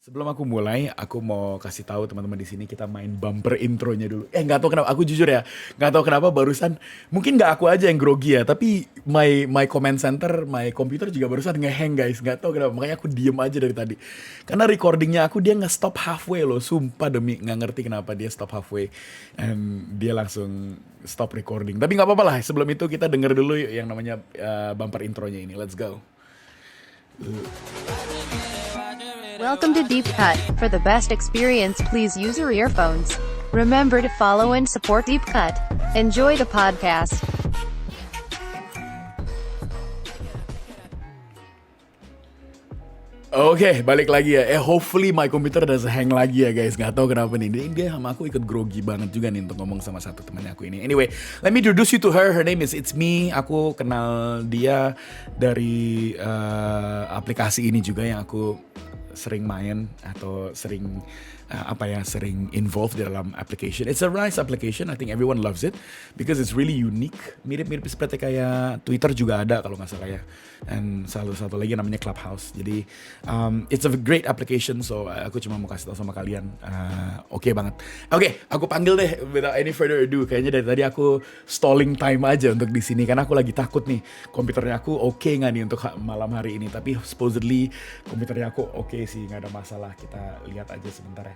Sebelum aku mulai, aku mau kasih tahu teman-teman di sini kita main bumper intronya dulu. Nggak tahu kenapa, aku jujur ya, nggak tahu kenapa barusan mungkin nggak aku aja yang grogi ya, tapi my comment center, my computer juga barusan ngehang guys, nggak tahu kenapa. Makanya aku diem aja dari tadi. Karena recordingnya aku dia nggak stop halfway loh, sumpah demi nggak ngerti kenapa dia stop halfway, and dia langsung stop recording. Tapi nggak apa-apa lah. Sebelum itu kita denger dulu yang namanya bumper intronya ini. Let's go. Welcome to Deep Cut. For the best experience, please use your earphones. Remember to follow and support Deep Cut. Enjoy the podcast. Oke, balik lagi ya. Hopefully my computer doesn't hang lagi ya guys. Nggak tahu kenapa nih. Dia sama aku ikut grogi banget juga nih untuk ngomong sama satu teman aku ini. Anyway, let me introduce you to her. Her name is It's Me. Aku kenal dia dari aplikasi ini juga yang aku sering main atau sering sering involved di dalam application. It's a nice application. I think everyone loves it because it's really unique. Mirip-mirip seperti kayak Twitter juga ada kalau nggak salah ya. Dan satu lagi namanya Clubhouse. Jadi it's a great application. So aku cuma mau kasih tahu sama kalian. Oke banget. Oke, aku panggil deh without any further ado. Kayaknya dari tadi aku stalling time aja untuk di sini karena aku lagi takut nih komputernya aku oke nggak nih untuk malam hari ini. Tapi supposedly komputernya aku oke sih, nggak ada masalah. Kita lihat aja sebentar ya.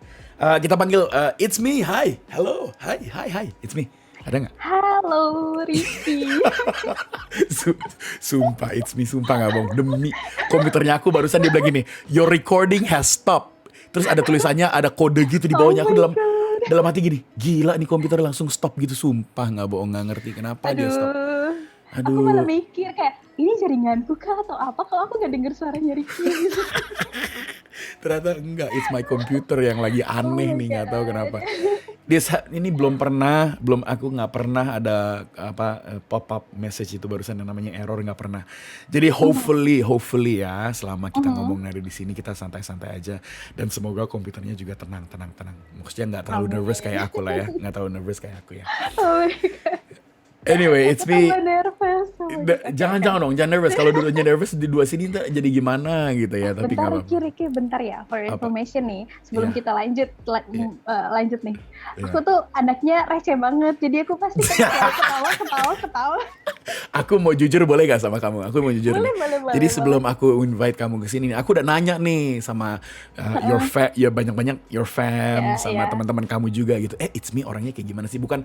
Kita panggil It's Me. Hi. Hello. Hi. It's Me. Ada nggak? Halo Rizky. Sumpah It's Me. Sumpah nggak bohong. Demi komputernya aku barusan dia bilang gini, your recording has stopped. Terus ada tulisannya, ada kode gitu di bawahnya. Aku dalam hati gini, gila nih komputer langsung stop gitu. Sumpah nggak bohong, nggak ngerti kenapa dia stop. Aku malah mikir kayak ini jaringanku kah atau apa kalau aku nggak denger suaranya Rizky gitu. Ternyata enggak, it's my computer yang lagi aneh nih, nggak tahu kenapa. Ini aku nggak pernah ada pop up message itu barusan yang namanya error, nggak pernah. Jadi hopefully ya selama kita ngomong dari di sini kita santai-santai aja dan semoga komputernya juga tenang. Maksudnya nggak terlalu nervous kayak aku lah ya, nggak terlalu nervous kayak aku ya. Oh my god. Anyway, it's Me. Nervous. Jangan dong, jangan nervous. Kalau dulunya nervous di dua sini ntar jadi gimana gitu ya. Tapi nggak apa-apa. Ricky, bentar ya, for information nih. Sebelum Yeah. kita lanjut nih. Yeah. Aku tuh anaknya receh banget, jadi aku pasti ketawa. Aku mau jujur boleh gak sama kamu? Aku mau jujur nih. Boleh. Jadi sebelum aku invite kamu ke sini, aku udah nanya nih sama banyak-banyak your fam, sama teman-teman kamu juga gitu. It's Me orangnya kayak gimana sih? Bukan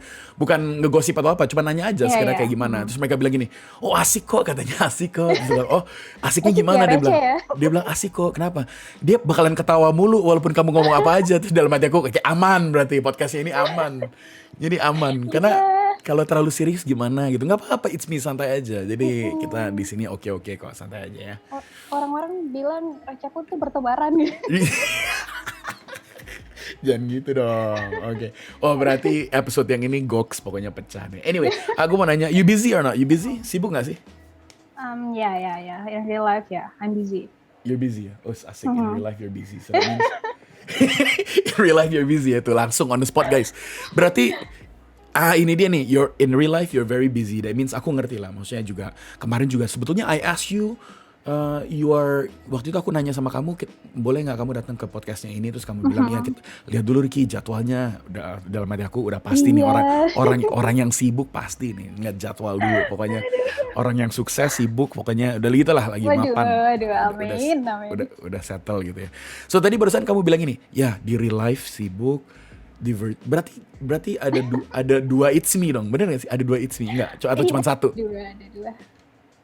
ngegosip atau apa, cuma nanya aja sekarang kayak gimana. Terus mereka bilang gini, oh asik kok, katanya asik kok. Terus bilang, oh asiknya gimana? Dia bilang asik kok. Kenapa? Dia bakalan ketawa mulu walaupun kamu ngomong apa aja. Terus dalam hati aku kayak aman, berarti podcastnya ini aman. Jadi aman karena kalau terlalu serius gimana gitu, nggak apa-apa, It's Me, santai aja. Jadi kita di sini oke kok, santai aja ya. Orang-orang bilang recehku tuh bertebaran gitu. Jangan gitu dong. Oke. Oh berarti episode yang ini goks pokoknya pecah nih. Anyway, aku mau nanya, you busy or not? You busy? Sibuk gak sih? Ya. In real life ya, I'm busy. You're busy ya? Oh asik, in real life you're busy. So that means in real life you're busy ya tuh, langsung on the spot guys. Berarti ini dia nih, in real life you're very busy. That means aku ngerti lah. Maksudnya juga kemarin juga sebetulnya I ask you, waktu itu aku nanya sama kamu, boleh nggak kamu datang ke podcastnya ini? Terus kamu bilang ya, lihat dulu Ricky jadwalnya. Udah dalam hati aku udah pasti nih orang yang sibuk pasti nih ngeliat jadwal dulu. Pokoknya orang yang sukses sibuk, pokoknya udah gitu lah lagi mapan. Amin. Udah settle gitu ya. So tadi barusan kamu bilang ini, ya di real life sibuk. Berarti ada dua It's Me dong, bener gak sih? Ada dua It's Me, enggak? Atau cuma satu? Ada dua.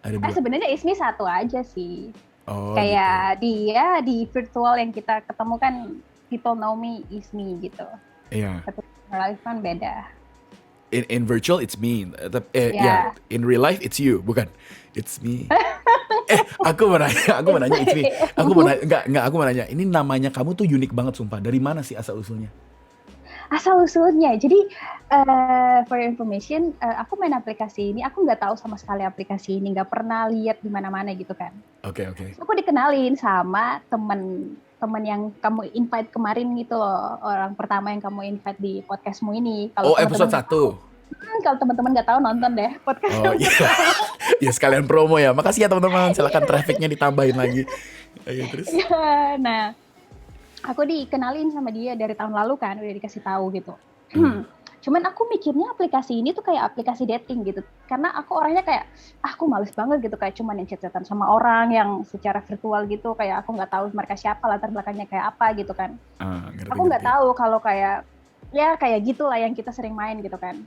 Ada dua. Sebenarnya It's Me satu aja sih. Oh, kayak gitu. Dia di virtual yang kita ketemu kan, people know me It's Me gitu. Iya. Tapi in real life kan beda. In virtual it's me. Yeah. In real life it's you, bukan? It's me. Aku mau nanya It's Me. Aku mau nanya. Ini namanya kamu tuh unik banget sumpah. Dari mana sih asal usulnya? Jadi for your information, aku main aplikasi ini, aku nggak tahu sama sekali aplikasi ini, nggak pernah lihat di mana-mana gitu kan. Oke. Aku dikenalin sama temen yang kamu invite kemarin gitu loh, orang pertama yang kamu invite di podcastmu ini. Episode 1. Kalau teman-teman nggak tahu, nonton deh podcast. Oh iya. Ya sekalian promo ya. Makasih ya teman-teman. Silakan trafficnya ditambahin lagi. Ayo terus. Ya, nah aku dikenalin sama dia dari tahun lalu kan, udah dikasih tahu gitu. Hmm. Cuman aku mikirnya aplikasi ini tuh kayak aplikasi dating gitu. Karena aku orangnya kayak, aku males banget gitu, kayak cuman yang chat-chatan sama orang yang secara virtual gitu, kayak aku nggak tahu mereka siapa, latar belakangnya kayak apa gitu kan. Aku nggak Ngerti. tahu kalau kayak, ya kayak gitulah yang kita sering main gitu kan.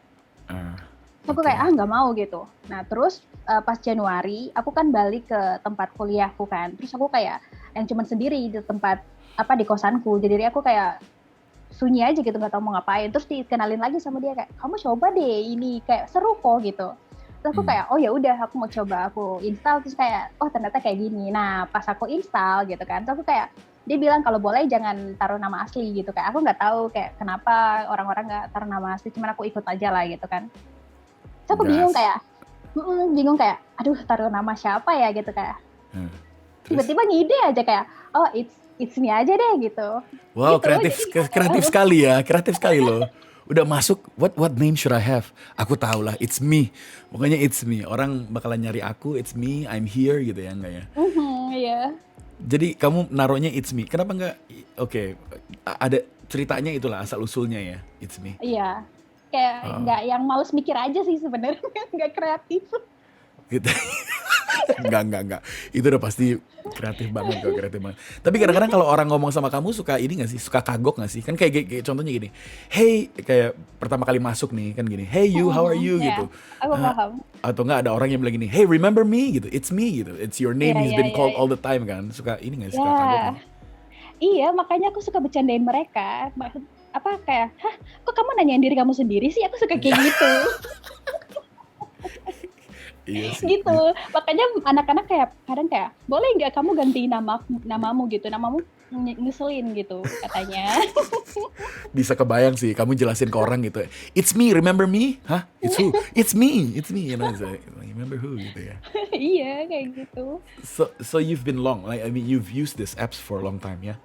Aku Oke. kayak nggak mau gitu. Nah terus pas Januari aku kan balik ke tempat kuliahku kan. Terus aku kayak yang cuman sendiri di tempat di kosanku. Jadi aku kayak sunyi aja gitu, nggak tahu mau ngapain. Terus dikenalin lagi sama dia kayak, kamu coba deh ini, kayak seru kok gitu. Terus aku kayak, oh ya udah aku mau coba, aku install. Terus kayak, oh ternyata kayak gini. Nah pas aku install gitu kan, terus aku kayak, dia bilang kalau boleh jangan taruh nama asli gitu. Kayak aku nggak tahu kayak kenapa orang-orang nggak taruh nama asli, cuman aku ikut aja lah gitu kan. Terus aku bingung kayak, aduh taruh nama siapa ya gitu kayak. Tiba-tiba ngide aja kayak, oh it's me aja deh gitu. Wow, Gitu, kreatif sekali ya, kreatif sekali loh. Udah masuk, what name should I have? Aku tahu lah, it's me. Pokoknya it's me. Orang bakalan nyari aku, it's me, I'm here gitu ya, enggak ya? Iya. Jadi kamu naruhnya it's me. Kenapa enggak? Oke, ada ceritanya itulah asal usulnya ya, it's me. Iya. Kayak nggak yang males mikir aja sih sebenarnya, nggak kreatif. Gitu. Enggak. Itu udah pasti kreatif banget kok, kreatif banget. Tapi kadang-kadang kalau orang ngomong sama kamu suka ini gak sih? Suka kagok gak sih? Kan kayak contohnya gini. Hey, kayak pertama kali masuk nih kan gini. Hey you, how are you Iya, gitu. aku paham. Atau enggak ada orang yang bilang gini. Hey, remember me gitu. It's me gitu. It's your name, he's been called Iya. all the time kan. Suka ini gak sih? Suka Ya, kagok gak? iya makanya aku suka bercandain mereka. Kayak, hah, kok kamu nanyain diri kamu sendiri sih? Aku suka kayak gitu. Iya sih. Gitu. Makanya anak-anak kayak kadang kayak, boleh nggak kamu ganti namamu gitu? Namamu ngeselin gitu katanya. Bisa kebayang sih kamu jelasin ke orang gitu. It's me, remember me? Hah? It's who? It's me. You know, it's like, remember who gitu ya. Iya kayak gitu. So you've been long, like I mean you've used this apps for a long time ya?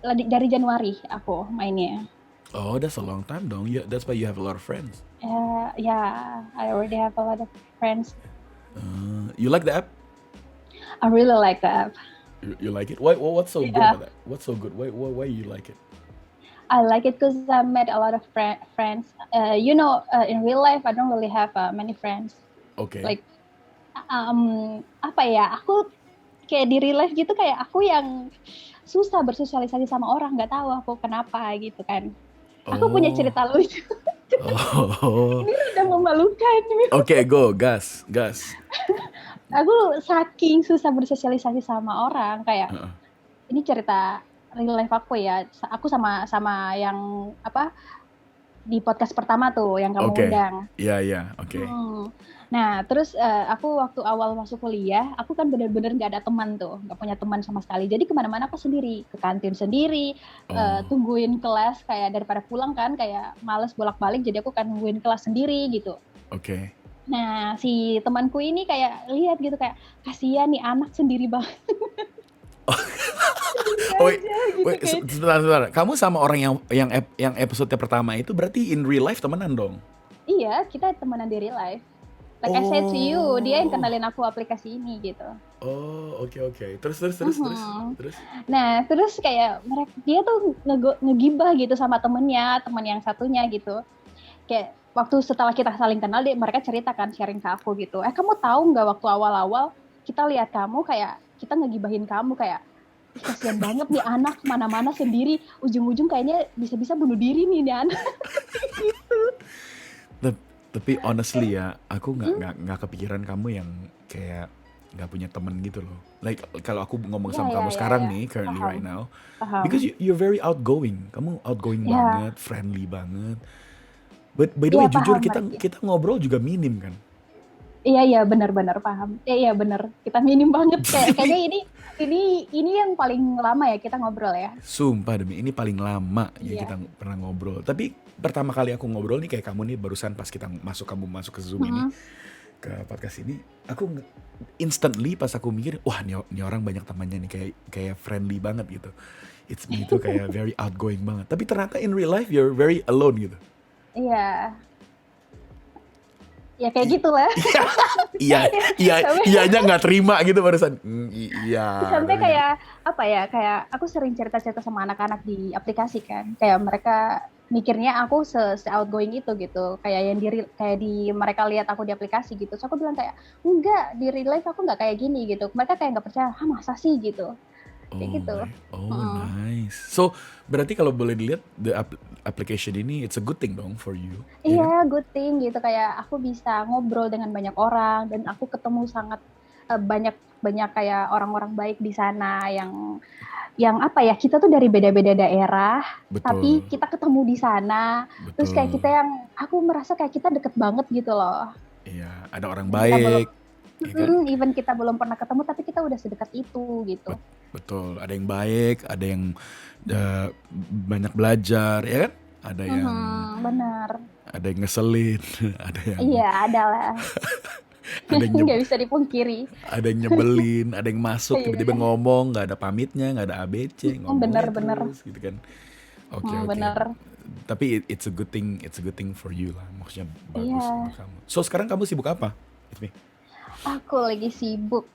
Dari Januari aku mainnya. Oh, that's a long time dong. Yeah, that's why you have a lot of friends. Yeah, I already have a lot of friends. You like the app? I really like that. You like it? What's so good Yeah. about that? What's so good? Why you like it? I like it because I met a lot of friends. In real life, I don't really have many friends. Okay. Like, aku kayak di real life gitu kayak aku yang susah bersosialisasi sama orang, nggak tahu aku kenapa gitu kan. Aku punya cerita lucu. Oh. Ini udah memalukan. Okay, go, gas. Aku saking susah bersosialisasi sama orang kayak ini cerita real life aku ya. Aku sama yang di podcast pertama tuh yang kamu Okay. undang. Iya, oke. Nah, terus aku waktu awal masuk kuliah, aku kan bener-bener nggak ada teman tuh, nggak punya teman sama sekali. Jadi kemana-mana aku sendiri, ke kantin sendiri, tungguin kelas kayak daripada pulang kan, kayak males bolak-balik, jadi aku kan nungguin kelas sendiri gitu. Oke. Nah, si temanku ini kayak lihat gitu kayak kasihan nih anak sendiri banget. Wait, sebentar. Kamu sama orang yang episode pertama itu berarti in real life temenan dong? Iya, kita temenan di real life. Like I said to you, dia yang kenalin aku aplikasi ini gitu. Oh, oke. Terus. Nah, terus kayak dia tuh ngegibah gitu sama temen yang satunya gitu. Kayak waktu setelah kita saling kenal, mereka ceritakan sharing ke aku gitu. Kamu tahu nggak waktu awal-awal kita lihat kamu kayak kita ngegibahin kamu kayak kasihan banget nih anak mana-mana sendiri, ujung-ujung kayaknya bisa-bisa bunuh diri nih anak. Gitu. Tapi honestly ya, aku nggak kepikiran kamu yang kayak nggak punya temen gitu loh. Like kalau aku ngomong sama kamu sekarang nih, currently right now, because you're very outgoing. Kamu outgoing banget, friendly banget. But by the way, jujur kita ngobrol juga minim kan? Iya benar-benar paham. Iya benar. Kita minim banget kayaknya ini yang paling lama ya kita ngobrol ya. Sumpah demi ini paling lama ya kita pernah ngobrol. Tapi pertama kali aku ngobrol nih kayak kamu nih barusan pas kamu masuk ke Zoom ini, ke podcast ini, aku instantly pas aku mikir, wah ini orang banyak temannya nih kayak friendly banget gitu. It's me tuh kayak very outgoing banget. Tapi ternyata in real life you're very alone gitu. Iya. Ya kayak gitulah. Iya, iyanya nggak terima gitu barusan. Iya. Sampai kayak apa ya, kayak aku sering cerita-cerita sama anak-anak di aplikasi kan, kayak mereka mikirnya aku se-outgoing itu gitu, kayak yang kayak di mereka lihat aku di aplikasi gitu. So aku bilang kayak enggak, di real life aku nggak kayak gini gitu. Mereka kayak nggak percaya, ah masa sih gitu, kayak gitu. Nice. So, berarti kalau boleh dilihat the application ini it's a good thing dong for you. ya kan? Iya, good thing gitu, kayak aku bisa ngobrol dengan banyak orang dan aku ketemu sangat banyak kayak orang-orang baik di sana yang apa ya, kita tuh dari beda-beda daerah, tapi Betul, kita ketemu di sana, terus kayak kita betul. yang aku merasa kayak kita deket banget gitu loh. Iya, ada orang Kita belum, baik, ya kan? even kita belum pernah ketemu, tapi kita udah sedekat itu gitu. Betul, ada yang baik, ada yang banyak belajar, ya kan? Benar. Ada yang ngeselin, ada yang Iya, adalah. ada yang Nggak bisa dipungkiri. ada yang nyebelin, ada yang masuk tiba-tiba Iya. ngomong nggak ada pamitnya, nggak ada ABC, ngomongnya Bener. terus gitu kan. Oke. Bener. Tapi it's a good thing for you lah, maksudnya bagus Iya. untuk kamu. So sekarang kamu sibuk apa? It's me. Aku lagi sibuk.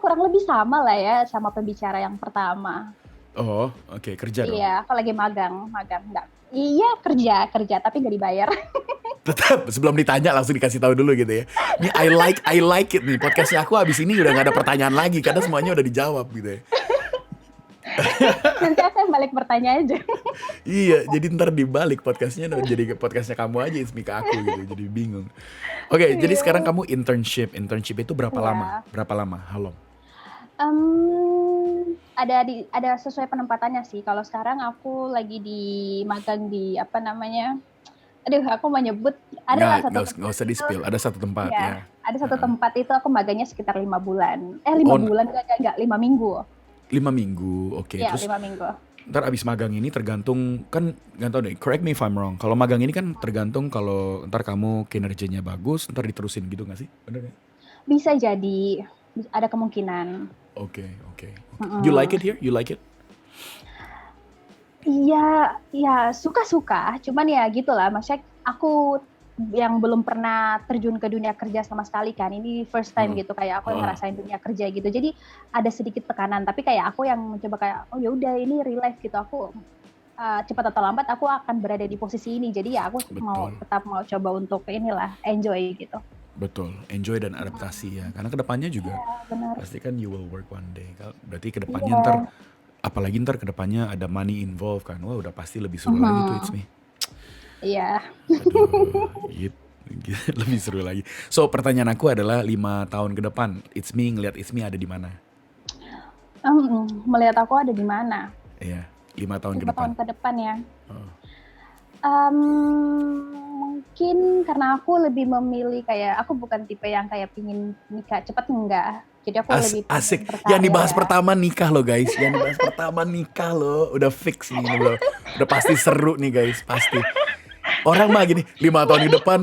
Kurang lebih sama lah ya sama pembicara yang pertama. Oh, oke, kerja dong. Iya, aku lagi magang enggak. Iya, kerja, tapi nggak dibayar. Tetap sebelum ditanya langsung dikasih tahu dulu gitu ya. Ini I like it nih. Podcastnya aku habis ini udah nggak ada pertanyaan lagi karena semuanya udah dijawab gitu ya. Nanti aku yang balik bertanya aja. Iya, jadi ntar dibalik podcastnya jadi podcastnya kamu aja Ismi ke aku gitu, jadi bingung. Oke, jadi Iya. sekarang kamu internship itu berapa Iya. lama? Berapa lama? How long? Ada sesuai penempatannya sih. Kalau sekarang aku lagi di magang di apa namanya? Aduh, aku mau nyebut. Ada lah satu Nggak usah di spill. Ada satu tempat ya. ya. Ada satu tempat itu aku magangnya sekitar 5 bulan. 5 Oh, bulan enggak 5 minggu. 5 minggu. Oke, Iya, terus 5 minggu. ntar abis magang ini tergantung kan nggak tahu deh. Correct me if I'm wrong. Kalau magang ini kan tergantung kalau ntar kamu kinerjanya bagus, ntar diterusin gitu nggak sih? Bener nggak? Bisa jadi, ada kemungkinan. Oke. You like it here? You like it? Iya, ya suka-suka. Cuman ya gitulah, maksudnya aku yang belum pernah terjun ke dunia kerja sama sekali kan. Ini first time gitu, kayak aku yang ngerasain dunia kerja gitu. Jadi ada sedikit tekanan, tapi kayak aku yang mencoba kayak, oh ya udah ini real life gitu. Aku cepat atau lambat aku akan berada di posisi ini. Jadi ya aku tetap mau coba untuk inilah enjoy gitu. Betul, enjoy dan adaptasi ya. Karena kedepannya juga Benar. pasti kan you will work one day. Berarti kedepannya ntar, apalagi ntar kedepannya ada money involved kan. Wah udah pasti lebih seru lagi tuh It's Me. Iya. Aduh, lebih seru lagi. So pertanyaan aku adalah 5 tahun ke depan, It's Me ngelihat It's Me ada di mana? Melihat aku ada di mana? Iya, 5 tahun ke 5 depan. tahun ke depan ya. Oh. Mungkin karena aku lebih memilih kayak, aku bukan tipe yang kayak pingin nikah cepet, enggak. Jadi aku lebih pingin Asik. berkarir Yang dibahas ya. pertama nikah loh guys. Yang dibahas pertama nikah loh. Udah fix nih loh. Udah pasti seru nih guys, pasti. Orang mah gini, 5 tahun ke depan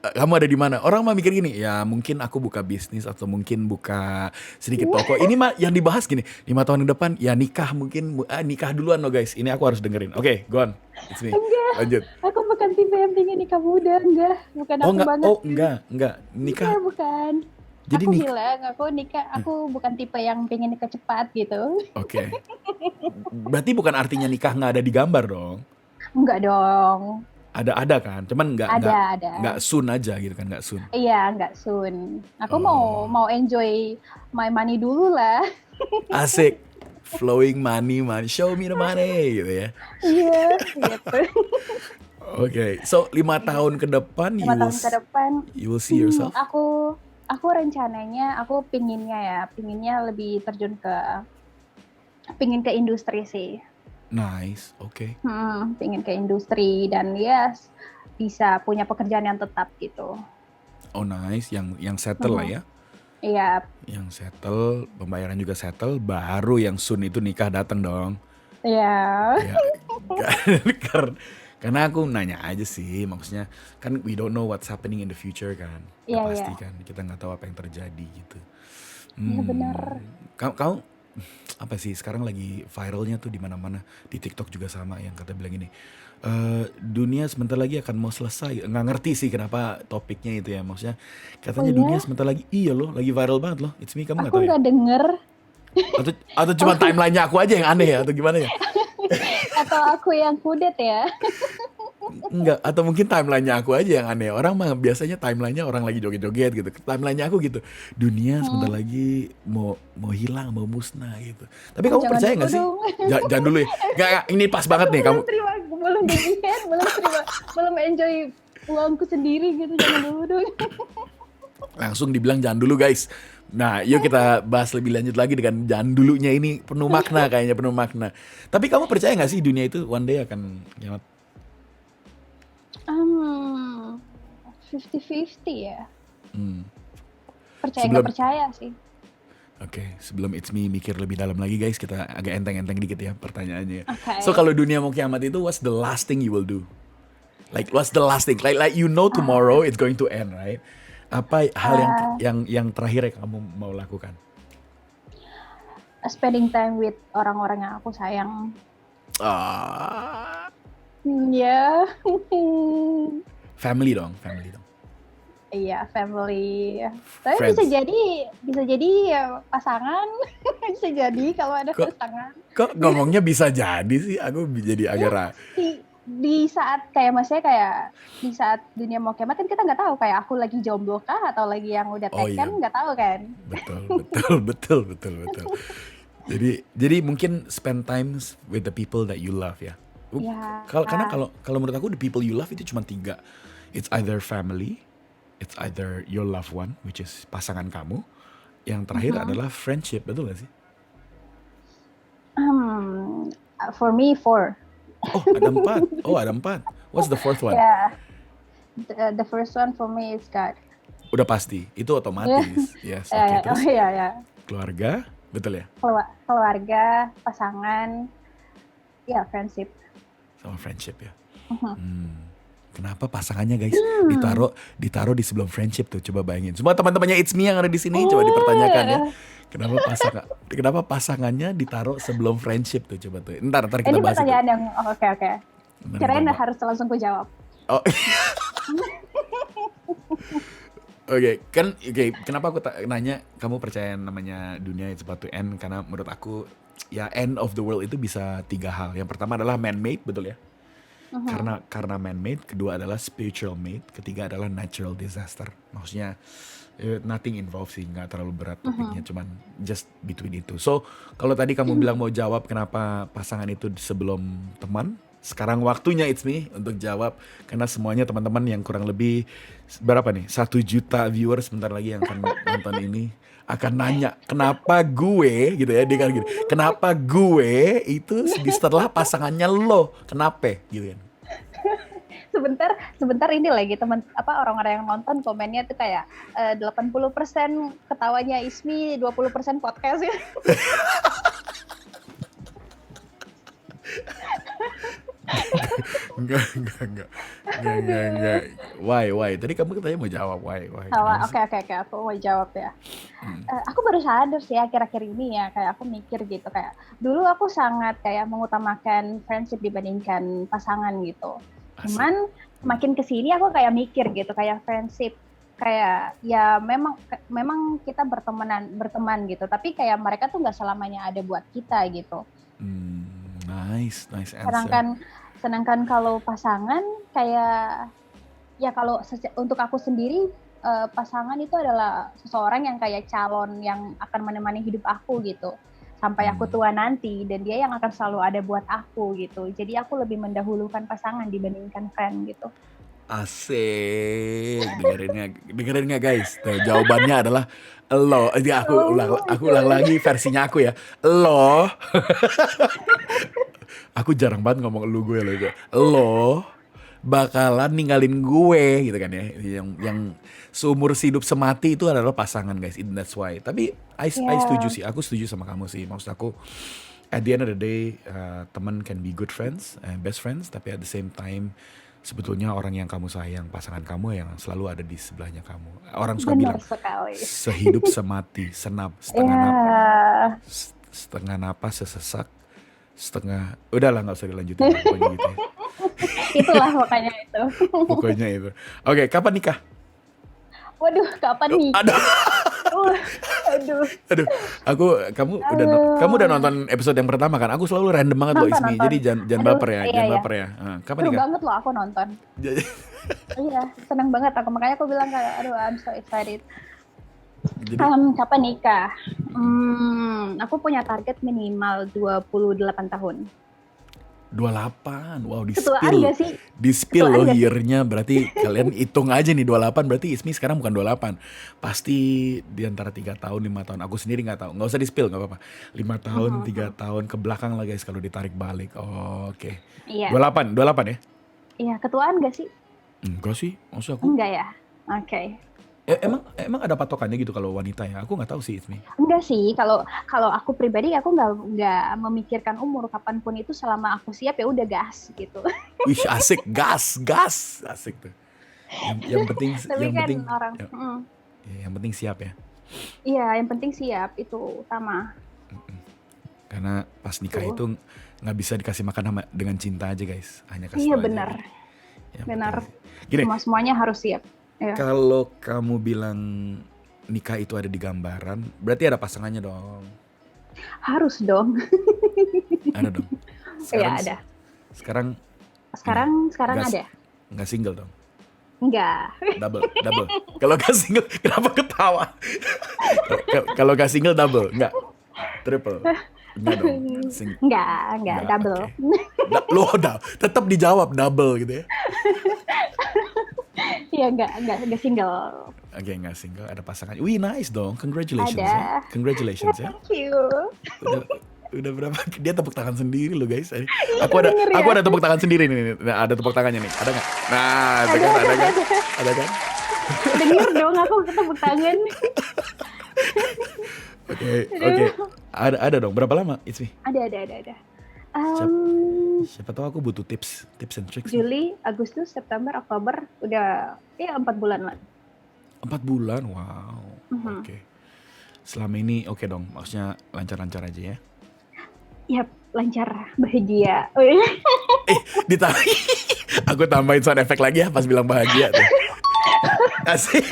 kamu ada di mana? Orang mah mikir gini, ya mungkin aku buka bisnis atau mungkin buka sedikit toko. Ini mah yang dibahas gini, 5 tahun ke depan ya nikah mungkin nikah duluan loh guys. Ini aku harus dengerin. Oke, go on. It's me. Enggak. Lanjut. Aku bukan tipe yang pingin nikah muda, enggak. Bukan aku banget. Enggak. Nikah. Iya, bukan. Jadi aku bilang, aku bukan tipe yang pengen nikah cepat gitu. Oke. Berarti bukan artinya nikah nggak ada di gambar dong. Enggak dong. Ada kan, cuman Ada. nggak soon aja gitu kan, nggak soon. Iya, enggak soon. Aku mau enjoy my money dulu lah. Asik, flowing money, show me the money gitu ya. Iya, gitu. Oke, so 5 tahun ke depan 5 tahun ke depan, you will see yourself. aku rencananya, aku pinginnya lebih terjun pingin ke industri sih. Nice, oke. Pingin ke industri dan ya bisa punya pekerjaan yang tetap gitu. Oh nice, yang settle lah ya. Iya. Yang settle, pembayaran juga settle, baru yang soon itu nikah datang dong. Iya. Ya, karena aku nanya aja sih, maksudnya kan we don't know what's happening in the future kan. Iya, Pasti iya. kan, kita nggak tahu apa yang terjadi gitu. Iya benar. Kamu apa sih sekarang lagi viralnya tuh di mana-mana, di TikTok juga sama yang kata bilang ini. Dunia sebentar lagi akan mau selesai. Nggak ngerti sih kenapa topiknya itu ya. Maksudnya Oh katanya dunia iya, sebentar lagi. Iya loh, lagi viral banget loh. It's me, kamu nggak aku tahu ya? nggak denger Atau cuma timelinenya aku aja yang aneh ya? Atau gimana ya? atau aku yang kudet ya. Enggak, atau mungkin timelinenya aku aja yang aneh. Orang mah biasanya timelinenya orang lagi joget-joget gitu. Timelinenya aku gitu. Dunia sebentar Hmm. lagi mau hilang, mau musnah gitu. Tapi Oh, kamu jangan percaya dulu nggak sih? dong. Jangan dulu ya. Nggak, ini pas banget Aku nih kamu. belum terima, belum gajian, belum enjoy uangku sendiri gitu. Jangan dulu dong. Langsung dibilang jangan dulu guys. Nah, yuk kita bahas lebih lanjut lagi dengan jangan dulunya ini penuh makna kayaknya penuh makna. Tapi kamu percaya nggak sih dunia itu one day akan kiamat? Hmm, 50-50 ya. Hmm. Percaya nggak Sebelum percaya sih. Oke, sebelum It's Me mikir lebih dalam lagi guys, kita agak enteng-enteng dikit ya pertanyaannya. Oke. So kalau dunia mau kiamat itu, what's the last thing you will do? Like what's the last thing? Like you know tomorrow it's going to end, right? Apa hal yang terakhir yang kamu mau lakukan? Spending time with orang-orang yang aku sayang. Ah, Ya. family dong, family dong. Iya, family. Tapi Friends. bisa jadi ya, pasangan. Bisa jadi kalau ada Kok- pasangan. Kok ngomongnya bisa jadi sih? Aku jadi agak Di saat kayak maksudnya kayak di saat dunia mau kiamat kan kita nggak tahu kayak aku lagi jomblo kah atau lagi yang udah Oh, taken iya. nggak tahu kan. betul. Jadi mungkin spend times with the people that you love ya. Ya. Karena kalau menurut aku the people you love itu cuma 3. It's either family, it's either your loved one, which is pasangan kamu. Yang terakhir adalah friendship, betul gak sih? For me 4. Oh, ada 4. What's the 4th one? Yeah. The first one for me is God. Udah pasti, itu otomatis. Yes, oke. Ya, Terus ya. keluarga, betul ya? Keluarga, pasangan, ya friendship. Sama friendship ya. Kenapa pasangannya guys ditaruh di sebelum friendship tuh? Coba bayangin. Semua teman-temannya It's Me yang ada di sini coba dipertanyakan ya. Kenapa pasangannya ditaruh sebelum friendship tuh? Coba tuh. Ntar kita Ini bahas itu. pertanyaan yang oke. Ntar Kirain kita harus langsung ku jawab. Oh. Oke, kenapa aku nanya kamu percaya namanya dunia it's about to end? Karena menurut aku ya end of the world itu bisa 3 hal. Yang pertama adalah man-made, betul ya? Karena man-made, kedua adalah spiritual made, ketiga adalah natural disaster. Maksudnya nothing involved sih, nggak terlalu berat topiknya, cuman just between itu. So kalau tadi kamu bilang mau jawab kenapa pasangan itu sebelum teman, sekarang waktunya It's Me untuk jawab karena semuanya teman-teman yang kurang lebih berapa nih 1 juta viewers sebentar lagi yang akan nonton ini akan nanya kenapa gue gitu ya, dia kan gini, kenapa gue itu setelah pasangannya lo, kenapa gitu kan. Sebentar ini lagi orang-orang yang nonton komennya tuh kayak 80% ketawanya Ismi, 20% podcast ya. Enggak. Why? Tadi kamu katanya mau jawab why. Kenapa sih? Oke, aku mau jawab ya. Aku baru sadar sih akhir-akhir ini ya, kayak aku mikir gitu kayak dulu aku sangat kayak mengutamakan friendship dibandingkan pasangan gitu. Asik. Cuman makin kesini aku kayak mikir gitu kayak friendship kayak ya memang kita berteman gitu, tapi kayak mereka tuh nggak selamanya ada buat kita gitu. Nice answer. Sedangkan kalau pasangan kayak ya kalau untuk aku sendiri pasangan itu adalah seseorang yang kayak calon yang akan menemani hidup aku gitu sampai aku tua nanti, dan dia yang akan selalu ada buat aku gitu. Jadi aku lebih mendahulukan pasangan dibandingkan friend gitu. Asik, dengerin nggak guys? Tuh, jawabannya adalah lo. Aku ulang lagi versinya aku ya. Lo. Aku jarang banget ngomong lu gue loh. Lo bakalan ninggalin gue gitu kan ya. Yang seumur hidup semati itu adalah pasangan guys. That's why. Tapi I setuju sih. Aku setuju sama kamu sih. Maksud aku at the end of the day teman can be good friends, best friends. Tapi at the same time sebetulnya orang yang kamu sayang, pasangan kamu yang selalu ada di sebelahnya kamu. Orang suka Benar bilang sekali. sehidup semati, senap, setengah napas. setengah napas, sesesak, setengah, udahlah nggak usah dilanjutin, pokoknya gitu ya. Itulah makanya itu. Pokoknya itu. Oke, kapan nikah? Waduh, kapan nih? Aduh, Uh, aduh. aduh. Kamu udah nonton episode yang pertama kan? Aku selalu random banget loh Nonton, Ismi. nonton. Jadi jangan Aduh, baper ya, iya, jangan iya. baper ya. Kapan Seru nikah? banget loh aku nonton. Iya, seneng banget aku. Makanya aku bilang kayak, aduh, I'm so excited. Jadi Kapan nikah? Aku punya target minimal 28 tahun. 28, wow, Ketuaan gak sih? di spill Ketuaan loh gak sih? year-nya. Berarti kalian hitung aja nih 28, berarti Ismi sekarang bukan 28. Pasti di antara 3 tahun, 5 tahun. Aku sendiri nggak tahu, nggak usah di spill, nggak apa-apa. 5 tahun, 3 tahun ke belakang lah guys kalau ditarik balik. Oke. Iya. 28 ya? Iya, ketuaan gak sih? Enggak sih, maksud aku. Enggak ya? Oke. Emang ada patokannya gitu kalau wanita ya? Aku nggak tahu sih Ismi. Enggak sih, kalau aku pribadi aku nggak memikirkan umur kapanpun itu selama aku siap ya udah gas gitu. Wih asik, gas, asik tuh. Yang penting, Tapi yang kan penting, orang, yang penting siap ya. iya yang penting siap itu utama. Karena pas nikah Tuh. itu nggak bisa dikasih makan dengan cinta aja guys, hanya kasih Iya tahu aja benar, gitu. Yang benar. penting. Gini, Semuanya harus siap. Ya. kalau kamu bilang nikah itu ada di gambaran, berarti ada pasangannya dong. Harus dong. Ada dong. Iya ada. Sekarang Sekarang nggak ada. nggak single dong. Enggak. Double. Kalau nggak single, kenapa ketawa? Kalau nggak single double, nggak triple. Enggak dong. Enggak, double. Okay. Loh, tetap dijawab double gitu ya. Iya enggak single. Oke, nggak single, ada pasangan. Wih, nice dong. Congratulations Ada. ya. Congratulations ya. Thank you. Udah berapa? Dia tepuk tangan sendiri loh guys. Aku ada tepuk tangan sendiri nih. Nah, ada tepuk tangannya nih. Ada nggak? Nah, ada kan? Denger dong aku tepuk tangan. Oke. Ada dong. Berapa lama, Ismi? Ada. Siapa tahu aku butuh tips and tricks. Juli, Agustus, September, Oktober, udah ya 4 bulan lah. 4 bulan, wow. Oke. Selama ini oke dong, maksudnya lancar-lancar aja ya? Yap, lancar, bahagia. Ditarik. Aku tambahin sound effect lagi ya pas bilang bahagia tuh. Asik.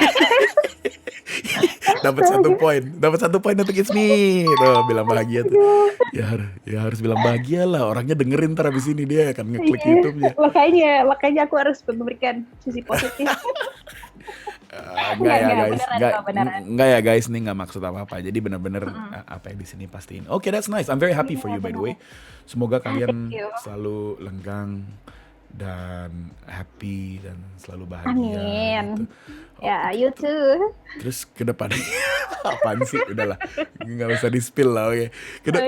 Dapat 1 poin untuk Ismi. Tuh, bilang bahagia tuh. Ya harus bilang bahagia lah. Orangnya dengerin ntar abis ini dia akan ngeklik YouTube-nya. Makanya aku harus memberikan sisi positif. Enggak ya guys, beneran. enggak ya guys, ini nggak maksud apa-apa. Jadi benar-benar apa yang di sini pastiin. Oke, that's nice. I'm very happy for you by the way. Semoga kalian Thank you. selalu lenggang dan happy dan selalu bahagia. Amin. Gitu. Ya, you too. Terus ke depannya apaan sih? Udahlah, nggak usah di spill lah. Oke.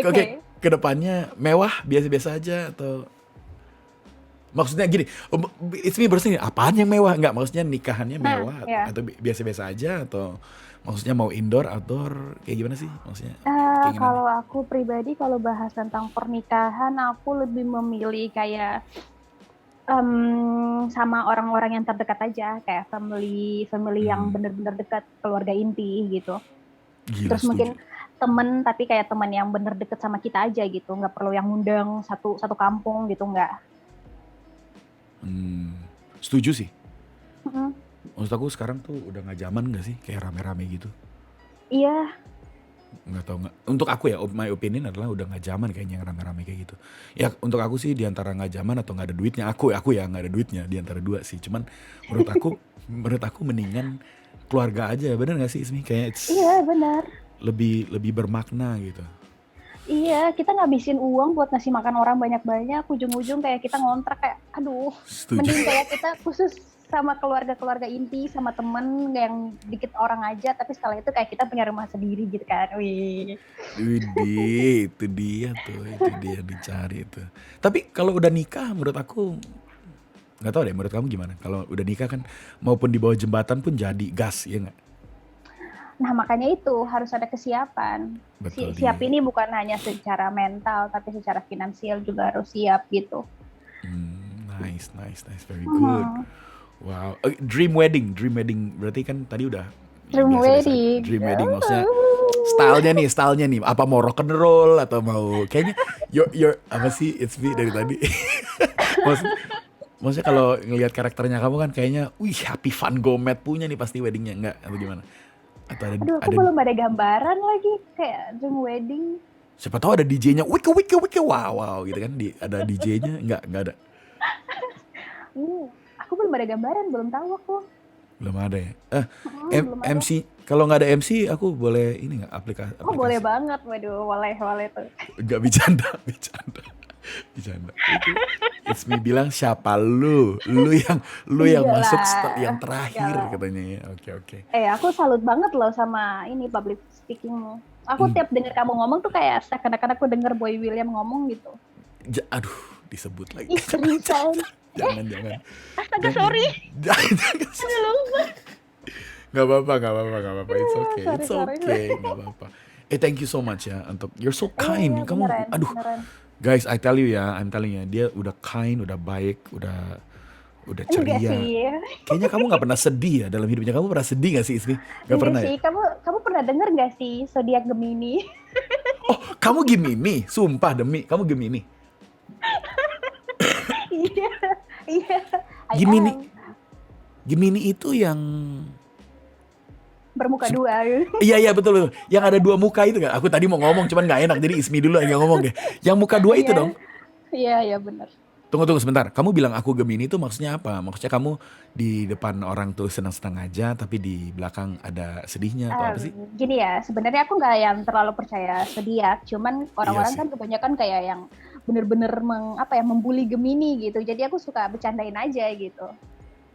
Oke. Ke depannya mewah biasa-biasa aja atau maksudnya gini, Ismi bersini apaan yang mewah? Nggak, maksudnya nikahannya mewah ya. atau biasa-biasa aja atau maksudnya mau indoor, outdoor, kayak gimana sih maksudnya? Kalau aku pribadi kalau bahas tentang pernikahan, aku lebih memilih kayak sama orang-orang yang terdekat aja, kayak family yang benar-benar dekat, keluarga inti gitu. Gila, Terus mungkin temen, tapi kayak teman yang bener deket sama kita aja gitu, nggak perlu yang ngundang satu kampung gitu, nggak. Setuju sih. Maksud aku sekarang tuh udah nggak zaman nggak sih kayak rame-rame gitu. Iya. Nggak tahu nggak. Untuk aku ya, my opinion adalah udah nggak zaman kayaknya yang rame-rame kayak gitu. Ya untuk aku sih di antara nggak zaman atau nggak ada duitnya. Aku ya nggak ada duitnya di antara dua sih. Cuman menurut aku mendingan keluarga aja. Bener nggak sih Ismi? Kayak Iya benar. lebih bermakna gitu. Iya, kita ngabisin uang buat ngasih makan orang banyak-banyak, ujung-ujung kayak kita ngontrak kayak, aduh, Setuju. mending kayak kita khusus sama keluarga inti, sama temen yang dikit orang aja, tapi setelah itu kayak kita punya rumah sendiri gitu kan, wih. Widih, itu dia dicari itu. Tapi kalau udah nikah menurut aku nggak tahu deh, menurut kamu gimana? Kalau udah nikah kan maupun di bawah jembatan pun jadi gas, ya nggak? Nah makanya itu harus ada kesiapan. Betul, Siap ini bukan hanya secara mental, tapi secara finansial juga harus siap gitu. Nice, very good. Wow, dream wedding berarti kan tadi udah Dream biasa-biasa. wedding. Dream wedding maksudnya stylenya nih, apa mau rock and roll atau mau kayaknya your apa sih it's me dari tadi. Maksudnya kalau ngelihat karakternya kamu kan kayaknya, wih Happy Van Gogh punya nih pasti weddingnya, enggak atau gimana? Atau Aduh, aku belum ada gambaran lagi kayak dream wedding. siapa tahu ada DJ-nya, wike wow gitu kan, ada DJ-nya, enggak ada. Aku belum ada gambaran, belum tahu aku. Belum ada ya. Belum ada. MC kalau nggak ada MC aku boleh ini nggak aplikasi? Oh boleh banget, waduh, boleh tuh. Nggak bercanda. It's me bilang siapa lu yang Iyalah. masuk yang terakhir Iyalah. katanya ya. Oke. Aku salut banget loh sama ini public speakingmu. Aku tiap denger kamu ngomong tuh kayak seakan-akan aku denger Boy William ngomong gitu. Aduh disebut lagi. Ih, seriusan. Jangan. Astaga, sorry. Jangan. Lupa. Nggak apa-apa. It's Sorry. okay. Nggak apa-apa. Thank you so much ya untuk you're so kind. Kamu, Beneran. guys, I'm telling you, dia udah kind, udah baik, udah Enggak ceria. sih. Kayaknya kamu nggak pernah sedih ya dalam hidupnya. Kamu pernah sedih nggak sih, Ismi? Nggak pernah sih. ya? Kamu pernah denger nggak sih zodiak Gemini? Oh, kamu Gemini? Sumpah demi, kamu Gemini. Iya. I Gemini. am. Gemini itu yang Bermuka dua. Iya betul. Yang ada dua muka itu nggak? Aku tadi mau ngomong cuman nggak enak, jadi Ismi dulu yang ngomong deh. Yang muka dua itu Iya. dong. Iya benar. Tunggu sebentar. Kamu bilang aku Gemini itu maksudnya apa? Maksudnya kamu di depan orang tuh senang-senang aja, tapi di belakang ada sedihnya atau apa sih? Gini ya, sebenarnya aku nggak yang terlalu percaya zodiak, cuman orang-orang Iya sih. kan kebanyakan kayak yang bener-bener membuli Gemini gitu. Jadi aku suka bercandain aja gitu.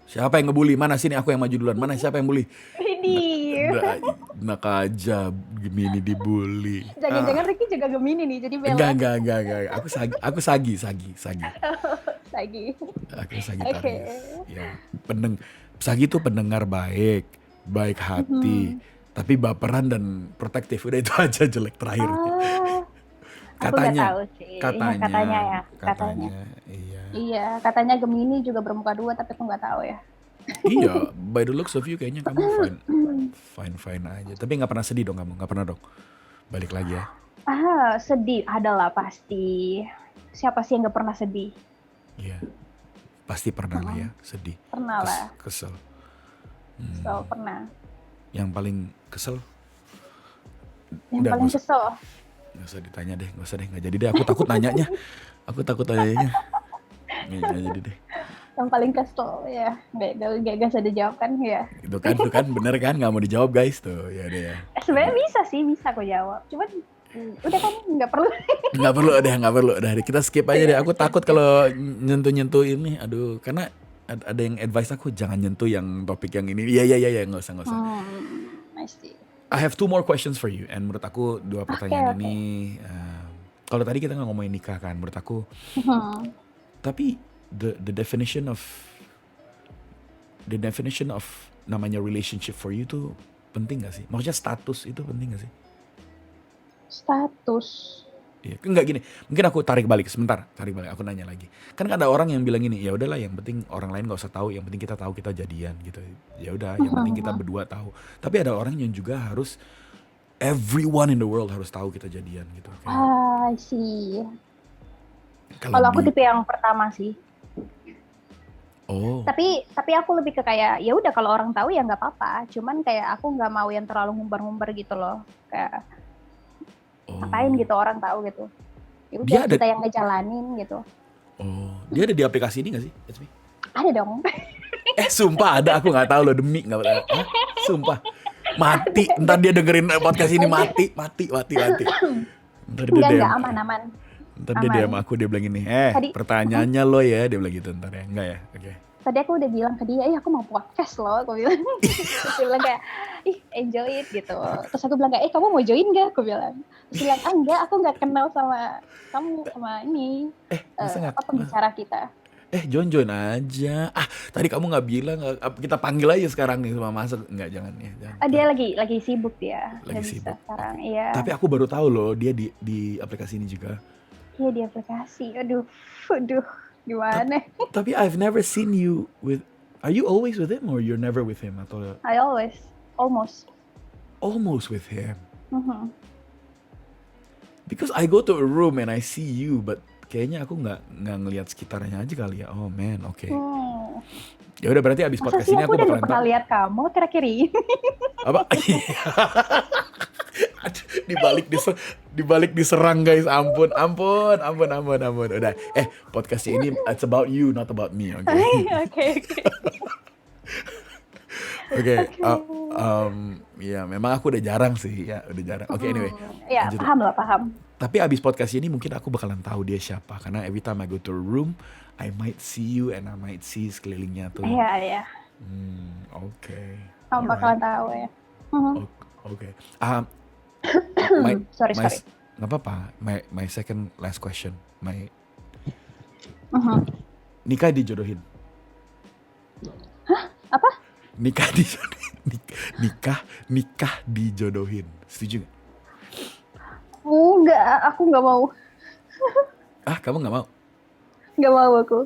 Siapa yang ngebully? Mana sini aku yang maju duluan. Mana siapa yang bully? Ini. Enak aja Gemini dibully. Jangan-jangan Ricky juga Gemini nih, jadi bela Enggak. Aku sagi. lagi. Aku Sagitarius. Oke. Ya, Sagi itu pendengar baik hati, tapi baperan dan protektif. Udah itu aja jelek terakhir. Aku nggak tahu sih. Katanya ya. Iya. Iya, katanya Gemini juga bermuka dua, tapi aku nggak tahu ya. Iya, by the looks of you kayaknya kamu fine aja. Tapi nggak pernah sedih dong kamu, nggak pernah dong. Balik lagi ya. Sedih adalah pasti. Siapa sih yang nggak pernah sedih? Iya, pasti pernah lah ya sedih. Pernah lah. Kesel. So pernah. Yang paling kesel? Yang Udah, paling nggak kesel. Nggak usah ditanya deh, nggak jadi deh. Aku takut nanyanya. Nggak jadi deh. Yang paling kesel ya. Gak usah dijawab kan ya. Itu kan bener kan, nggak mau dijawab guys tuh. Ya deh ya. Sebenarnya bisa aku jawab. Cuman udah kan nggak perlu. Nggak perlu. Udah kita skip aja deh. Aku takut kalau nyentuh ini. Aduh, karena ada yang advice aku jangan nyentuh yang topik yang ini. Iya, nggak usah. I see. I have 2 more questions for you. And menurut aku 2 pertanyaan Okay. ini, kalau tadi kita nggak ngomongin nikah kan, menurut aku. Tapi the definition of namanya relationship for you tuh penting gak sih? Maksudnya status itu penting gak sih? Status. Iya, enggak gini. Mungkin aku tarik balik aku nanya lagi. Kan ada orang yang bilang gini, ya udahlah yang penting orang lain nggak usah tahu, yang penting kita tahu kita jadian gitu. Ya udah, yang penting kita berdua tahu. Tapi ada orang yang juga harus everyone in the world harus tahu kita jadian gitu. I see. Kalau aku tipe yang pertama sih. Oh. Tapi aku lebih ke kayak ya udah kalau orang tahu ya nggak apa-apa. Cuman kayak aku nggak mau yang terlalu ngumbar-ngumbar gitu loh. Kayak ngapain gitu orang tahu gitu. Ya udah kita yang ngejalanin gitu. Oh, dia ada di aplikasi ini nggak sih? It's me. Ada dong. Sumpah ada, aku nggak tahu loh, demi nggak tahu. Sumpah. Mati, ntar dia dengerin podcast ini mati. Ntar dia Enggak aman. Ntar dia DM aku, dia bilang gini, pertanyaannya lo ya, dia bilang gitu ntar ya, enggak ya, oke. Tadi aku udah bilang ke dia, aku mau podcast loh, aku bilang. Terus dia bilang kayak, enjoy it gitu. Terus aku bilang kayak, kamu mau join gak? Aku bilang. Terus dia bilang, enggak, aku gak kenal sama kamu, sama ini. Pembicara kita. Join aja. Tadi kamu nggak bilang, kita panggil aja sekarang nih sama masuk. Enggak, jangan ya. Jangan. Dia lagi sibuk dia. Lagi sibuk. Sekarang, iya. Tapi aku baru tahu loh, dia di aplikasi ini juga. Iya di aplikasi. Aduh, gimana? Tapi I've never seen you with. Are you always with him or you're never with him atau? I almost with him. Mhm. Because I go to a room and I see you, but kayaknya aku nggak ngelihat sekitarnya aja kali ya. Oh man, oke. Hmm. Ya udah berarti abis Masa podcast sih ini aku aku udah nggak bakalan pernah tahu lihat kamu akhir-akhir ini? apa. Aduh, dibalik diserang guys. Ampun, ampun, ampun, ampun, ampun. Udah, podcast ini it's about you, not about me, oke? Oke, oke. Oke, Oke. ya memang aku udah jarang sih, ya udah jarang. Oke, anyway, Ya, lanjut. paham lah, paham. Tapi abis podcast ini mungkin aku bakalan tahu dia siapa, karena every time I go to a room, I might see you and I might see sekelilingnya tuh. Iya, iya. Oke. Kamu bakalan tahu ya. Mhm. Oke. Sorry. Nggak apa-apa. My second last question. Mhm. Nikah dijodohin. Apa? Nikah dijodohin. Nikah dijodohin. Setuju nggak? Enggak, aku nggak mau. Kamu nggak mau? Nggak mau aku.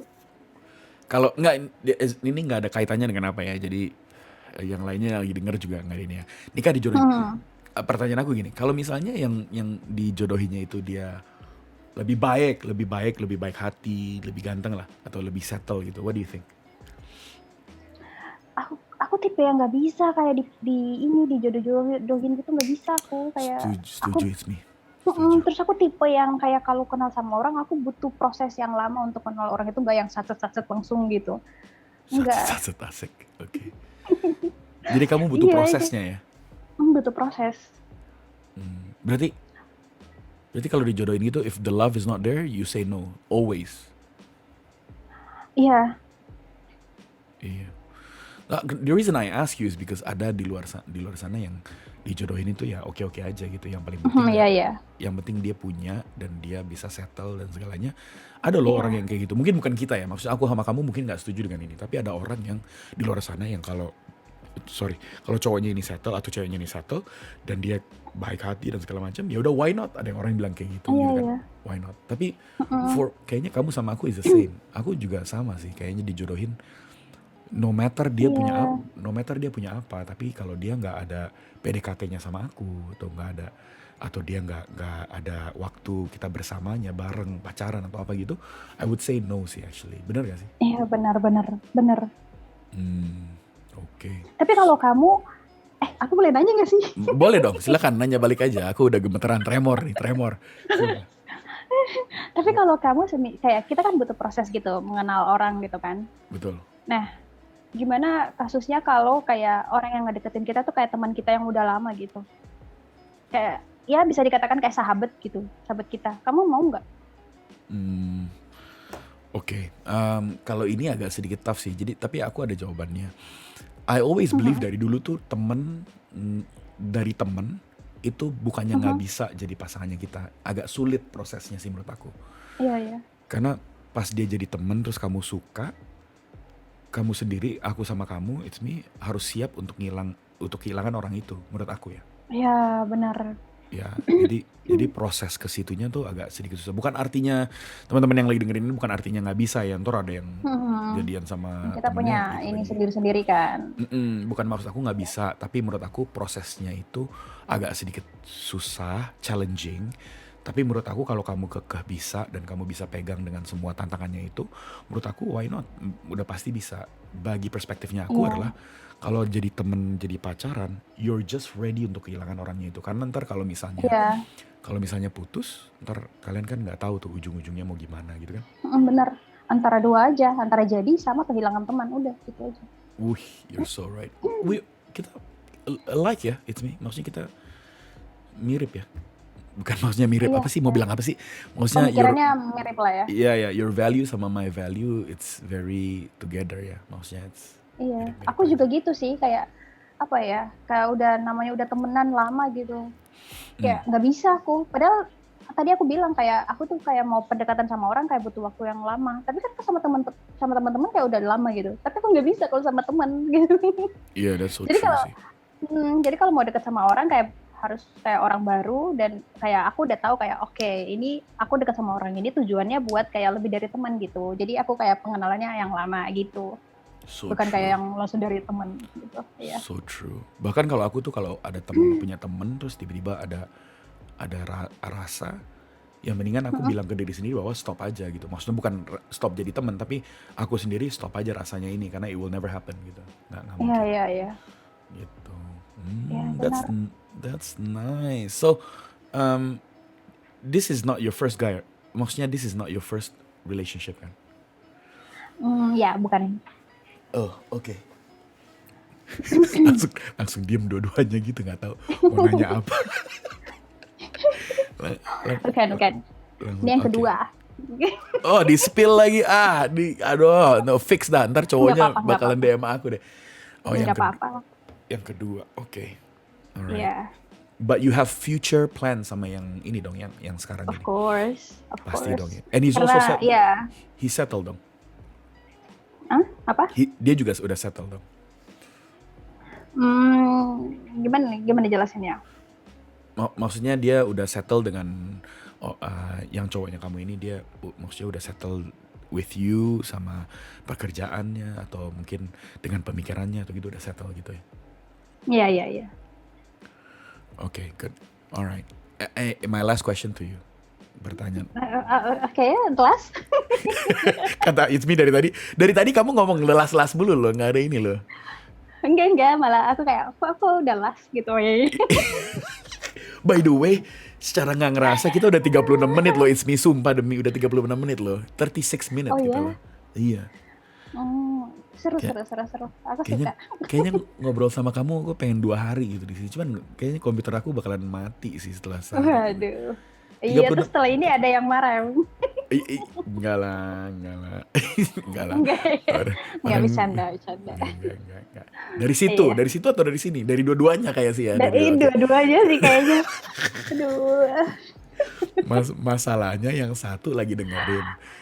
Kalau nggak, ini nggak ada kaitannya dengan apa ya. Jadi yang lainnya lagi denger juga nggak ini ya. Nikah dijodohin. Pertanyaan aku gini, kalau misalnya yang dijodohinya itu dia lebih baik hati, lebih ganteng lah, atau lebih settle gitu, what do you think? Aku tipe yang nggak bisa kayak dijodohin gitu, nggak bisa aku kayak. Setuju, it's me. Terus aku tipe yang kayak kalau kenal sama orang aku butuh proses yang lama untuk kenal orang itu, nggak yang satset langsung gitu. Enggak. Satset asik, oke. Jadi kamu butuh Iya, prosesnya ya? Butuh proses. Berarti kalau dijodohin gitu, if the love is not there, you say no, always. Iya. Nah, the reason I ask you is because ada di luar sana yang dijodohin itu ya oke aja gitu, yang paling penting Iya. yang penting dia punya dan dia bisa settle dan segalanya. Ada loh orang yang kayak gitu, mungkin bukan kita ya, maksudnya aku sama kamu mungkin nggak setuju dengan ini, tapi ada orang yang di luar sana yang kalau cowoknya ini settle atau ceweknya ini settle dan dia baik hati dan segala macam, ya udah why not, ada yang orang bilang kayak gitu, gitu kan, why not. Tapi kayaknya kamu sama aku is the same, aku juga sama sih kayaknya dijodohin. No matter dia punya apa, tapi kalau dia nggak ada PDKT-nya sama aku, atau dia nggak ada waktu kita bersamanya bareng pacaran atau apa gitu, I would say no sih actually. Bener gak sih? Iya, benar. Oke. Tapi kalau kamu, aku boleh nanya nggak sih? Boleh dong, silakan nanya balik aja. Aku udah gemeteran, tremor. Tapi kalau kamu kayak kita kan butuh proses gitu mengenal orang gitu kan. Betul. Nah, gimana kasusnya kalau kayak orang yang ngedeketin kita tuh kayak teman kita yang udah lama gitu? Kayak ya bisa dikatakan kayak sahabat gitu, sahabat kita. Kamu mau nggak? Oke. Kalau ini agak sedikit tough sih. Tapi aku ada jawabannya. I always believe dari dulu tuh dari temen itu bukannya nggak bisa jadi pasangannya kita. Agak sulit prosesnya sih menurut aku. Iya. Karena pas dia jadi temen terus kamu suka, kamu sendiri, aku sama kamu, it's me, harus siap untuk kehilangan orang itu, menurut aku ya. Iya, benar. Ya, jadi proses ke situnya tuh agak sedikit susah. Bukan artinya teman-teman yang lagi dengerin ini bukan artinya nggak bisa ya. Ntar ada yang jadian sama kita punya gitu ini lagi. sendiri-sendiri kan. Bukan maksud aku nggak bisa, tapi menurut aku prosesnya itu agak sedikit susah, challenging. Tapi menurut aku kalau kamu kekeh bisa dan kamu bisa pegang dengan semua tantangannya itu, menurut aku why not? Udah pasti bisa. Bagi perspektifnya aku adalah kalau jadi temen, jadi pacaran, you're just ready untuk kehilangan orangnya itu. Karena ntar kalau misalnya putus, ntar kalian kan nggak tahu tuh ujung-ujungnya mau gimana gitu kan? Bener, antara dua aja, antara jadi sama kehilangan teman, udah gitu aja. You're so right. Kita alike ya, it's me. Maksudnya kita mirip ya. Bukan maksudnya mirip, apa sih mau bilang apa sih? Maksudnya pemikirannya mirip lah ya. Iya, your value sama my value it's very together ya. Maksudnya it's Iya, aku juga gitu sih, kayak apa ya, kayak namanya udah temenan lama gitu. Kayak nggak bisa aku. Padahal tadi aku bilang kayak aku tuh kayak mau pendekatan sama orang kayak butuh waktu yang lama. Tapi kan sama teman-teman kayak udah lama gitu. Tapi aku nggak bisa kalau sama teman gitu. Iya, that's so Jadi true sih. Jadi kalau mau deket sama orang kayak harus kayak orang baru, dan kayak aku udah tahu kayak oke, ini aku dekat sama orang ini tujuannya buat kayak lebih dari teman gitu. Jadi aku kayak pengenalannya yang lama gitu. So bukan kayak true. yang langsung dari temen gitu. Iya. So true. Bahkan kalau aku tuh kalau ada temen punya temen terus tiba-tiba ada rasa, ya mendingan aku bilang ke diri sendiri bahwa stop aja gitu. Maksudnya bukan stop jadi temen, tapi aku sendiri stop aja rasanya ini karena it will never happen gitu. Nggak Iya, mungkin iya, iya. gitu. Iya, That's benar. that's nice. So this is not your first guy. Maksudnya this is not your first relationship kan? Ya, bukan. Oh, oke. langsung diem dua-duanya gitu, nggak tahu mau nanya apa. Bukan, bukan. Ini yang Oke. kedua. Oh, di spill lagi. Aduh, no fix dah. Ntar cowoknya Nggak apa-apa, bakalan nggak DM aku deh. Oh, Nggak apa-apa. yang kedua. Oke. Alright. Iya, But you have future plan sama yang ini dong, yang sekarang of ini. course, of Pasti course. dong ya. And he's also Karena, ya, he settled dong. apa? Dia juga udah settle dong. Gimana jelasinnya? Maksudnya dia udah settle dengan yang cowoknya kamu ini, dia maksudnya udah settle with you sama pekerjaannya atau mungkin dengan pemikirannya atau gitu udah settle gitu ya. Iya, iya, iya. Okay, good. Alright. My last question to you. Bertanya. Oke, kelas. Kata It's Me dari tadi. Dari tadi kamu ngomong lelas-las mulu loh, nggak ada ini loh. Enggak, malah aku kayak, aku udah last gitu ya. By the way, secara nggak ngerasa kita udah 36 menit loh. It's Me, sumpah demi udah 36 menit loh. 36 minutes Oh, gitu iya? loh. Iya. Seru. Aku Kayaknya, suka. kayaknya ngobrol sama kamu gue pengen 2 hari gitu di sini. Cuman kayaknya komputer aku bakalan mati sih setelah sehari. Waduh. Iya, 36 terus setelah ini ada yang marah. Enggak lah. Enggak lah. Enggak, Orang- bercanda. Enggak. Dari situ, Iya. dari situ atau dari sini? Dari dua-duanya kayak sih ya. Dari dua-duanya. dua-duanya sih kayaknya. Aduh. Masalahnya yang satu lagi dengerin.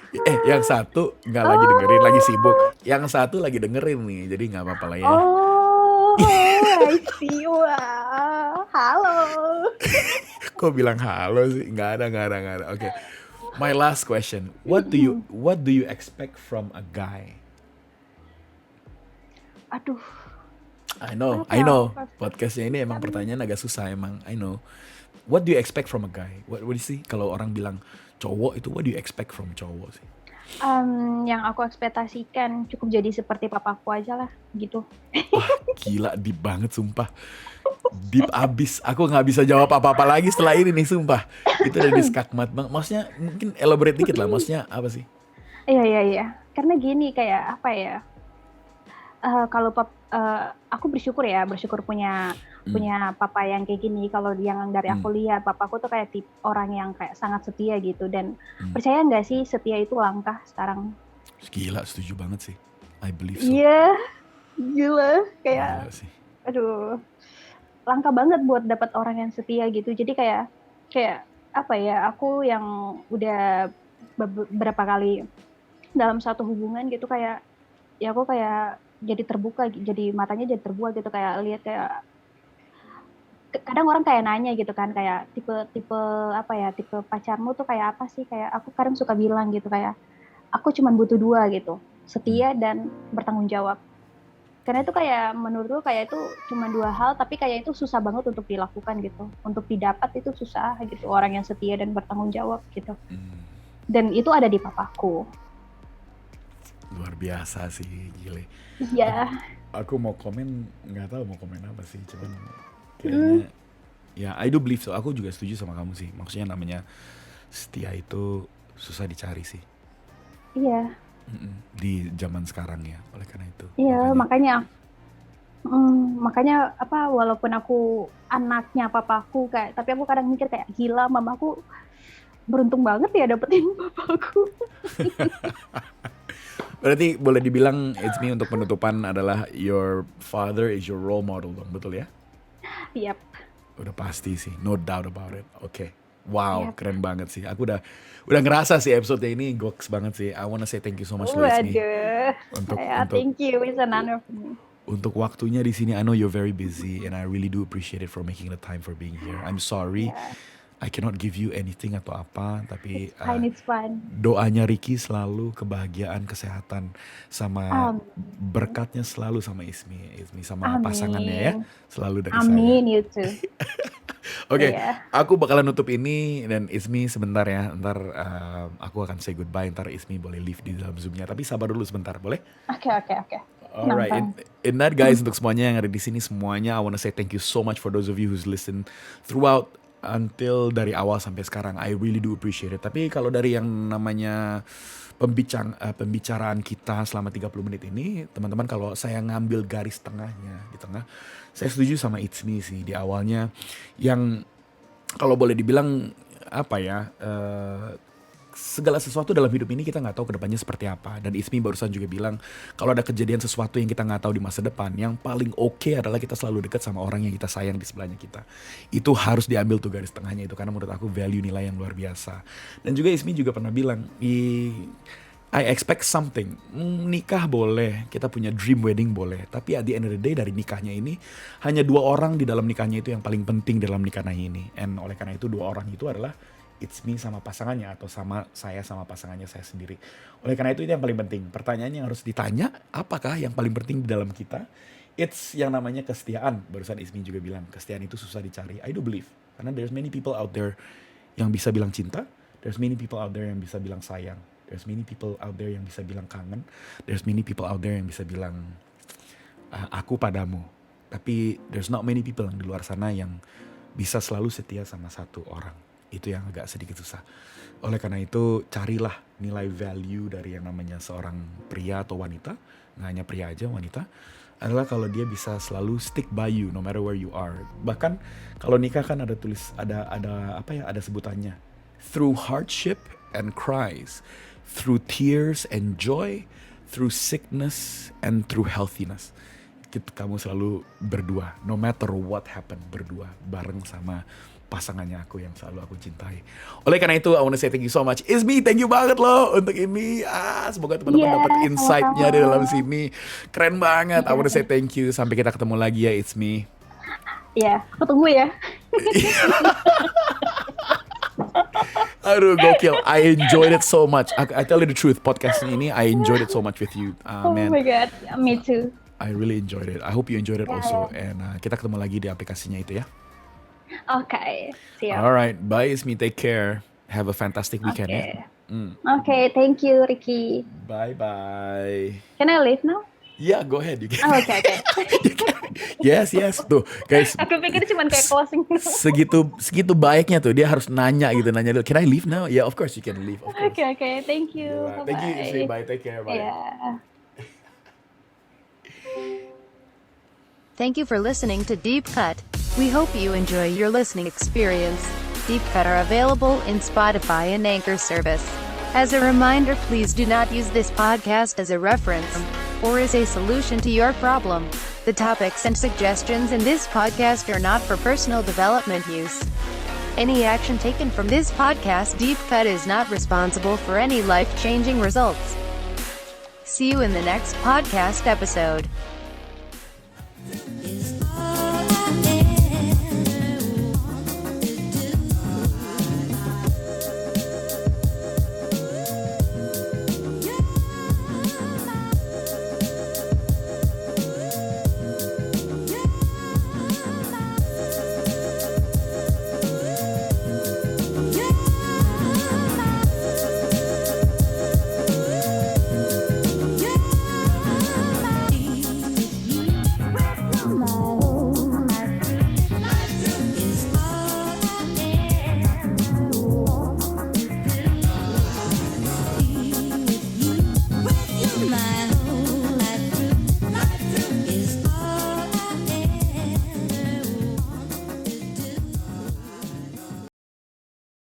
Yang satu nggak lagi dengerin, lagi sibuk. Yang satu lagi dengerin nih, jadi nggak apa-apa lah ya. Oh, I see. Wow. Halo. Kok bilang halo sih? Nggak ada. Oke. My last question. What do you expect from a guy? Aduh. I know. Podcastnya ini emang pertanyaan agak susah emang. I know. What do you expect from a guy? What sih kalau orang bilang cowok itu, what do you expect from cowok sih? Yang aku ekspektasikan cukup jadi seperti papaku aja lah, gitu. Wah, gila deep banget sumpah. Deep abis. Aku nggak bisa jawab apa-apa lagi setelah ini nih sumpah. Itu udah diskakmat banget. Maksudnya mungkin elaborate dikit lah. Maksudnya apa sih? Iya. Karena gini, kayak apa ya? Kalau aku bersyukur punya papa yang kayak gini. Kalau yang dari aku lihat, papaku tuh kayak tipe orang yang kayak sangat setia gitu. Dan percaya nggak sih setia itu langkah sekarang? Gila, setuju banget sih. I believe so. Iya, gila. Kayak, Gila sih. aduh, langka banget buat dapat orang yang setia gitu. Jadi kayak apa ya? Aku yang udah beberapa kali dalam satu hubungan gitu, kayak ya aku kayak jadi terbuka, jadi matanya jadi terbuka gitu, kayak lihat kayak kadang orang kayak nanya gitu kan, kayak tipe apa ya, tipe pacarmu tuh kayak apa sih? Kayak aku kadang suka bilang gitu, kayak aku cuma butuh 2 gitu, setia dan bertanggung jawab. Karena itu kayak menurutku kayak itu cuma 2 hal, tapi kayak itu susah banget untuk dilakukan gitu. Untuk didapat itu susah gitu, orang yang setia dan bertanggung jawab gitu. Dan itu ada di papaku. Luar biasa sih, gile. Iya. Aku mau komen, nggak tahu mau komen apa sih, cuman kayaknya ya I do believe so. Aku juga setuju sama kamu sih. Maksudnya namanya setia itu susah dicari sih. Iya. Di zaman sekarang ya, oleh karena itu. Iya, makanya apa, walaupun aku anaknya papaku kayak, tapi aku kadang mikir kayak gila, mamaku beruntung banget ya dapetin papaku. Berarti boleh dibilang It's Me untuk penutupan adalah your father is your role model dong, betul ya? Yap. Udah pasti sih, no doubt about it. Oke. Wow, Yep. keren banget sih. Aku udah ngerasa sih episode ini goks banget sih. I wanna say thank you so much to It's Me. Waduh. Thank you, it's an honor for me. Untuk waktunya di sini. I know you're very busy and I really do appreciate it for making the time for being here. I'm sorry. I cannot give you anything atau apa, tapi It's fine. doanya Ricky selalu kebahagiaan, kesehatan, sama berkatnya selalu sama Ismi sama pasangannya ya, selalu dari saya. Amin, you too. Oke, Iya. aku bakalan nutup ini dan Ismi sebentar ya. Ntar aku akan say goodbye. Ntar Ismi boleh leave di dalam Zoom-nya. Tapi sabar dulu sebentar, boleh? Oke. Alright, in that guys, untuk semuanya yang ada di sini semuanya, I wanna say thank you so much for those of you who's listened throughout until dari awal sampai sekarang. I really do appreciate it. Tapi kalau dari yang namanya pembicaraan kita selama 30 menit ini, teman-teman, kalau saya ngambil garis tengahnya di tengah, saya setuju sama It's Me sih di awalnya, yang kalau boleh dibilang apa ya, segala sesuatu dalam hidup ini kita nggak tahu kedepannya seperti apa. Dan Ismi barusan juga bilang kalau ada kejadian sesuatu yang kita nggak tahu di masa depan, yang paling oke adalah kita selalu dekat sama orang yang kita sayang di sebelahnya kita. Itu harus diambil tuh garis tengahnya itu, karena menurut aku value nilai yang luar biasa. Dan juga Ismi juga pernah bilang, I expect something. Nikah boleh, kita punya dream wedding boleh, tapi at the end of the day dari nikahnya ini hanya 2 orang di dalam nikahnya itu yang paling penting dalam nikahnya ini. And oleh karena itu 2 orang itu adalah It's Me sama pasangannya, atau sama saya sama pasangannya saya sendiri. Oleh karena itu yang paling penting. Pertanyaannya yang harus ditanya, apakah yang paling penting di dalam kita? It's yang namanya kesetiaan. Barusan Ismi juga bilang, kesetiaan itu susah dicari. I do believe. Karena there's many people out there yang bisa bilang cinta. There's many people out there yang bisa bilang sayang. There's many people out there yang bisa bilang kangen. There's many people out there yang bisa bilang aku padamu. Tapi there's not many people yang di luar sana yang bisa selalu setia sama satu orang. Itu yang agak sedikit susah. Oleh karena itu carilah nilai value dari yang namanya seorang pria atau wanita. Nggak hanya pria aja, wanita. Adalah kalau dia bisa selalu stick by you no matter where you are. Bahkan kalau nikah kan ada ada sebutannya. Through hardship and cries. Through tears and joy. Through sickness and through healthiness. Kamu selalu berdua. No matter what happen, berdua. Bareng sama pasangannya aku yang selalu aku cintai. Oleh karena itu, I wanna say thank you so much. Ismi, thank you banget loh untuk ini. Semoga teman-teman dapat insight-nya di dalam sini. Keren banget. I wanna say thank you. Sampai kita ketemu lagi ya, It's Me. Iya, aku tunggu ya. Aduh, gokil. I enjoyed it so much. I tell you the truth, podcast ini I enjoyed it so much with you. Oh Man, my god, me too. I really enjoyed it. I hope you enjoyed it also. And kita ketemu lagi di aplikasinya itu ya. Oke, siap. Alright, bye Ismi, take care. Have a fantastic weekend ya. Oke, thank you Ricky. Bye-bye. Can I leave now? Yeah, go ahead. You can. Oke. Yes. Tuh, guys. Aku pikir cuma kayak closing. Segitu baiknya tuh, dia harus nanya dulu. Can I leave now? Yeah, of course you can leave. Of course. Oke, thank you. Bye. Thank you, Ismi. Bye, take care. Bye. Yeah. Thank you for listening to Deep Cut. We hope you enjoy your listening experience. Deep Cut are available in Spotify and Anchor service. As a reminder, please do not use this podcast as a reference or as a solution to your problem. The topics and suggestions in this podcast are not for personal development use. Any action taken from this podcast, Deep Cut is not responsible for any life-changing results. See you in the next podcast episode.